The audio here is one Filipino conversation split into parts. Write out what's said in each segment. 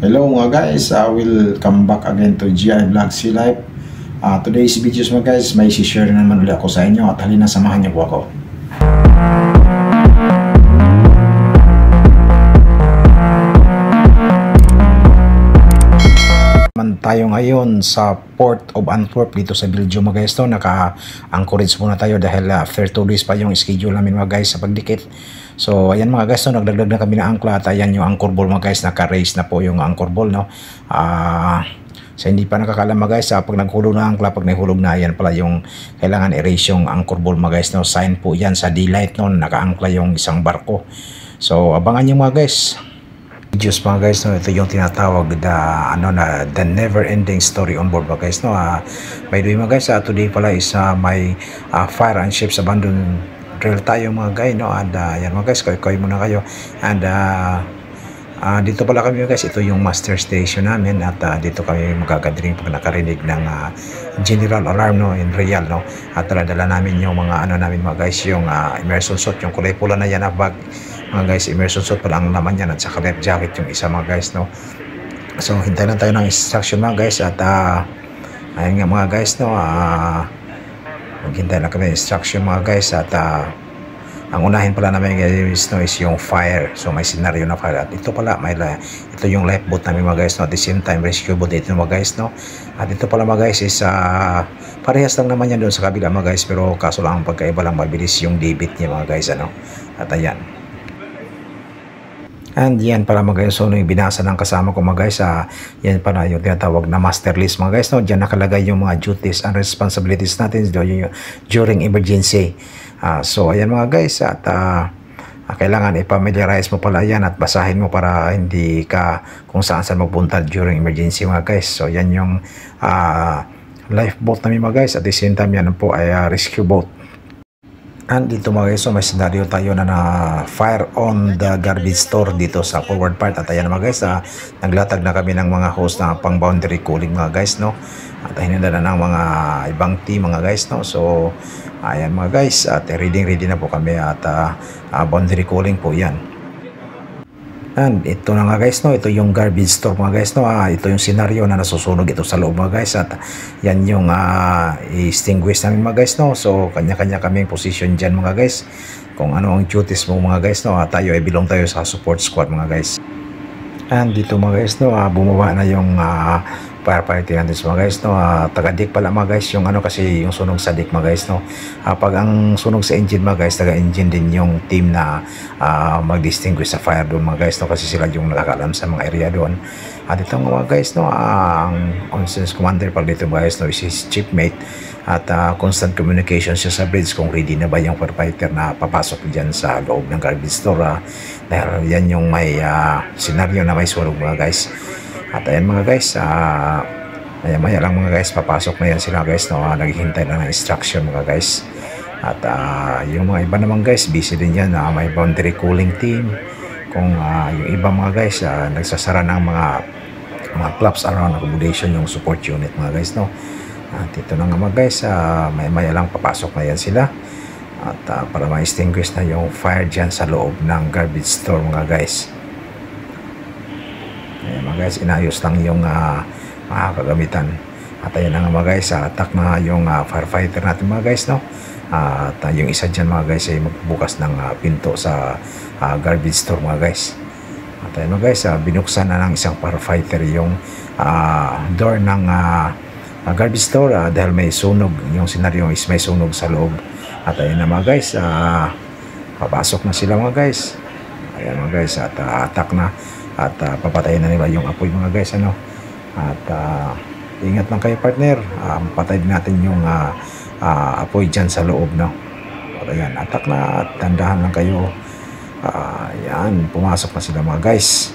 Hello mga guys, welcome back again to GI Vlog Sea Life. Today's videos mga guys, may share na naman ulit ako sa inyo at halina samahan niyo po ako. Tayo ngayon sa Port of Antwerp dito sa Belgium mga guys. Naka-anchorage muna tayo dahil after 2 days pa yung schedule namin mga guys sa pagdikit. So ayan mga guys, nagdagdag na kami ng angkla at ayan yung anchor ball mga guys, naka-raise na po yung anchor ball, no. So hindi pa nakakalam mga guys, pag naghulog na angkla, pag nahulog na, ayan pala yung kailangan erase yung anchor ball mga guys, no. Sign po yan sa daylight noon, naka-angkla yung isang barko. So abangan nyo mga guys videos mga guys, no. Ito yung tinatawag the never ending story on board mga guys, no. By the way mga guys, today pala is may fire and ships abandon drill tayo mga guys, no. And yan mga guys, koy muna kayo. And dito pala kami mga guys, ito yung master station namin at dito kami magagathering pag nakarinig ng general alarm, no, in real, no. At dala namin yung mga namin mga guys, yung immersion suit, yung kulay pula na yan na bag mga guys, immersion suit pala ang naman yan, at saka life jacket yung isa mga guys, no. So hintay lang tayo ng instruction mga guys at ayun nga mga guys, no. Maghintay lang kami ng instruction mga guys at ang unahin pala namin guys, no, is yung fire. So may scenario na fire at ito pala ito yung lifeboat namin mga guys, no. At the same time rescue boat ito mga guys, no. At ito pala mga guys is parehas lang naman yan doon sa kabila mga guys, pero kaso lang ang pagkaiba lang, mabilis yung debit niya mga guys, ano. At ayan. And yan para mga guys, so yung binasa ng kasama ko mga guys, yan para yung tinatawag na master list mga guys, no. Diyan nakalagay yung mga duties and responsibilities natin during emergency. So ayan mga guys, at kailangan i-familiarize mo pala yan at basahin mo para hindi ka kung saan magpunta during emergency mga guys. So yan yung lifeboat namin mga guys, at the same time yan po ay rescue boat. And dito mga guys, so may scenario tayo na fire on the garbage store dito sa forward part. At ayan mga guys, naglatag na kami ng mga hose na pang boundary cooling mga guys, no. At hinanda na ng mga ibang team mga guys, no. So ayan mga guys, at ready na po kami at boundary cooling po yan. And ito na nga guys, no, ito yung garbage store mga guys, no. Ito yung scenario na nasusunog ito sa loob mga guys, at yan yung i-extinguish namin mga guys, no. So kanya-kanya kaming position dyan mga guys, kung ano ang duties mo mga guys, no. Tayo ay belong tayo sa support squad mga guys. And dito mga guys, no, bumaba na yung firefighting natin mga guys, no. Taga-dik pala mga guys yung kasi yung sunog sa dik mga guys, no. Pag ang sunog sa engine mga guys, taga-engine din yung team na mag-distinguish sa fire doon mga guys, no, kasi sila yung nakakalam sa mga area doon. At ito mga guys, no, ang on-sense commander pag dito mga guys, no, is his chiefmate, at constant communication siya sa bridge kung ready na ba yung firefighter na papasok dyan sa loob ng garbage store, dahil yan yung may scenario na may sunog mga guys. At ayan mga guys, maya lang mga guys, papasok na yan sila guys, no. Naghihintay na ng instruction mga guys. At yung mga iba naman guys, busy din yan, may boundary cooling team. Kung yung iba mga guys, nagsasara ng mga clubs around accommodation, yung support unit mga guys, no. At ito na nga mga guys, maya lang papasok na yan sila. At para ma-extinguish na yung fire dyan sa loob ng garbage store mga guys. Ayan mga guys, inayos lang yung mga kagamitan. At ayan na nga mga guys, attack na yung firefighter natin mga guys, no. At yung isa dyan mga guys ay magbukas ng pinto sa garbage store mga guys. At ayan mga guys, binuksan na ng isang firefighter yung door ng garbage store dahil may sunog. Yung scenario is may sunog sa loob. At ayan na mga guys, papasok na sila mga guys. Ayan mga guys, at attack na. At papatayin na nila yung apoy mga guys, ano. At ingat lang kayo partner, patayin natin yung apoy dyan sa loob, no. At ayan, attack na, at tandahan lang kayo. Ayan, pumasok na sila mga guys.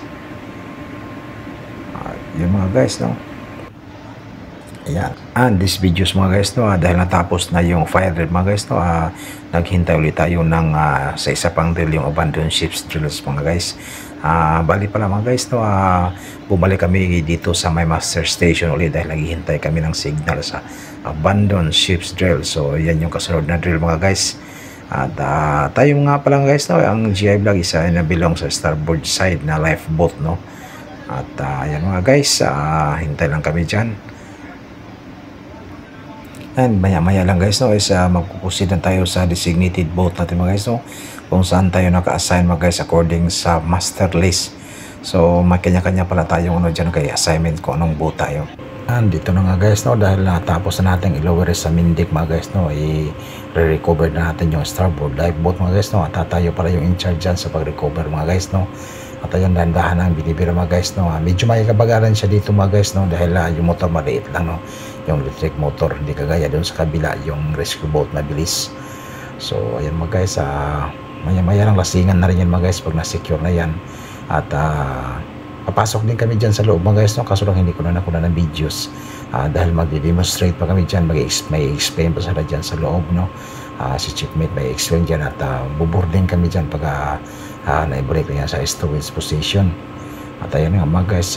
Yung mga guys, no. Ayan. And this videos mga guys, no, dahil natapos na yung fire drill mga guys, no, naghintay ulit tayo ng sa isa pang drill, yung abandoned ships drills mga guys. Bali pala mga guys, no, bumalik kami dito sa my master station ulit dahil naghihintay kami ng signal sa abandoned ships drill. So yan yung kasunod na drill mga guys. At tayo nga pala guys, no, ang GI Vlog isa na belong sa starboard side na lifeboat, no. At ayan mga guys, hintay lang kami dyan. And maya-maya lang guys, no, is magpuproceed na tayo sa designated boat natin mga guys, no, kung saan tayo naka-assign mga guys according sa master list. So may kanya-kanya pala tayong ano dyan kay assignment kung anong boat tayo. And dito na nga guys, no, dahil natapos na natin i-lower sa main deck mga guys, no, i-recover na natin yung starboard lifeboat mga guys, no, at tayo pala yung in charge dyan sa pag-recover mga guys, no. At ayun, dahan-dahan ang binibira mga guys, no. Medyo may kabagalan siya dito mga guys, no, dahil yung motor maliit lang, no, yung electric motor, hindi kagaya doon sa kabila yung rescue boat mabilis. So ayan mga guys, maya-maya lang lasingan na rin yan mga guys pag na-secure na yan. At papasok din kami dyan sa loob mga guys, no, kaso lang hindi ko na nakuha ng videos dahil mag-demonstrate pa kami dyan, may explain pa sila dyan sa loob, no. Si Chiefmate may explain dyan at bubording kami dyan pag naibalik na yan sa stowage position. At ayun nga mga guys,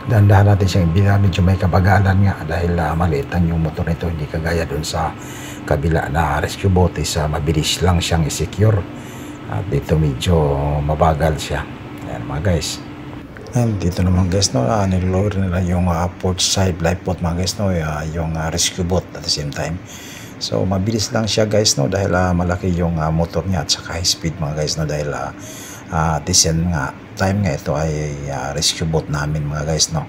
dahan-dahan natin siyang ibila, medyo may kabagalan nga dahil maliit lang yung motor nito, hindi kagaya dun sa kabila na rescue boat is mabilis lang siyang i-secure. At dito medyo mabagal siya. Ayan mga guys. And dito naman guys, no, nilower nila yung port side lifeboat mga guys, no, yung rescue boat at the same time. So mabilis lang siya guys, no, dahil malaki yung motor niya at saka high speed mga guys, no, dahil decent nga time nga ito ay rescue boat namin mga guys, no.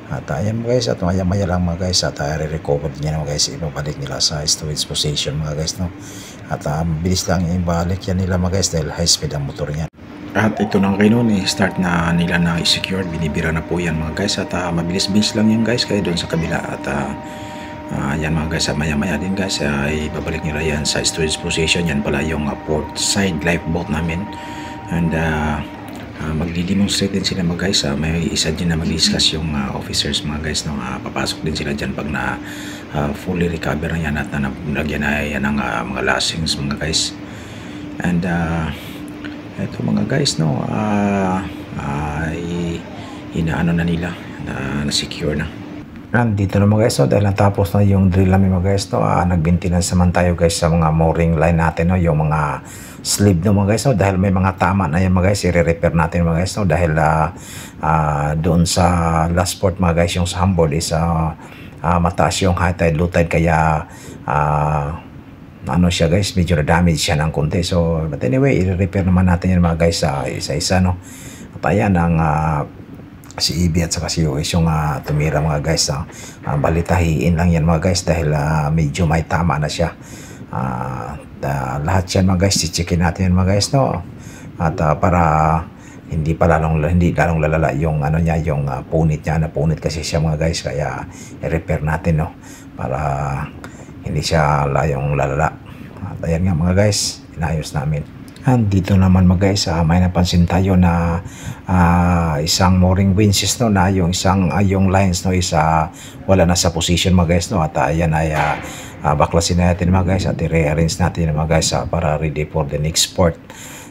At ayan mga guys, at maya-maya lang mga guys, at re-recover niya mga guys, ibabalik nila sa storage position mga guys, no. At mabilis lang ibalik yan nila mga guys dahil high speed ang motor niya. At ito na kayo noon, start na nila na i-secure, binibira na po yan mga guys, at mabilis-bilis lang yan guys, kaya doon sa kabila. At yan mga guys, maya-maya din guys, ibabalik nila yan sa storage position. Yan pala yung port side lifeboat namin. And magdi-demonstrate din sila mga guys, may isa din na mag-discuss yung officers mga guys, no. Papasok din sila dyan pag na fully recover na yan at nalagyan na yan ng mga lashings mga guys. And ito mga guys, no, inaano na nila, na-secure na. And dito na mga guys, no, dahil natapos na yung drill namin mga guys, no, nag-maintenance naman tayo guys sa mga mooring line natin, no, yung mga sleeve no mga guys, no, dahil may mga tama na yan mga guys, i-repair natin mga guys, no, dahil doon sa last port mga guys, yung sa Hamburg is mataas yung high tide, low tide, kaya ano siya guys, medyo damage siya ng konti. So but anyway, i-repair naman natin yan mga guys, isa-isa, no. At ayan ang si Ibi at saka si US yung tumira mga guys, balitahiin lang yan mga guys dahil medyo may tama na siya. Lahat yan mga guys, checkin natin yan mga guys, no. At para hindi lalong lalala yung ano niya, yung punit niya, napunit kasi siya mga guys, kaya i-repair natin, no, para hindi siya layong lalala. At ayan nga mga guys, inayos namin. And dito naman mga guys, may napansin tayo na isang mooring winches, no, na yung isang yung lines, no, wala na sa position mga guys, no. At ayan ay baklasin natin mga guys at i-rearrange natin mga guys para ready for the next port.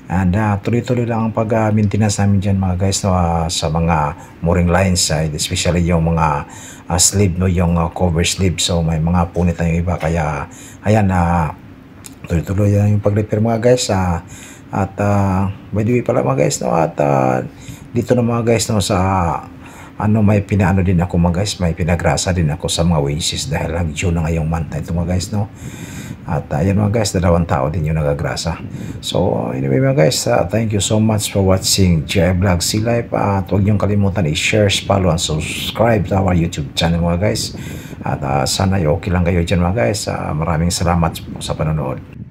And tuloy-tuloy lang ang pag-maintenance namin dyan mga guys, no, sa mga mooring lines, especially yung mga sleeve, no, yung cover sleeve. So may mga punit na yung iba, kaya ayan, tuloy-tuloy lang yung pag-repair mga guys. At by the way pala mga guys, no, at dito na mga guys, no, sa may pinaano din ako mga guys, may pinagrasa din ako sa mga winches dahil June na ngayong month na ito mga guys, no. At ayan mga guys, 2 tao din yung nagagrasa. So anyway mga guys, thank you so much for watching GI Vlog Sea Life. At huwag niyong kalimutan i-share, follow, and subscribe to our YouTube channel mga guys. At sana okay lang kayo dyan mga guys. Maraming salamat sa panonood.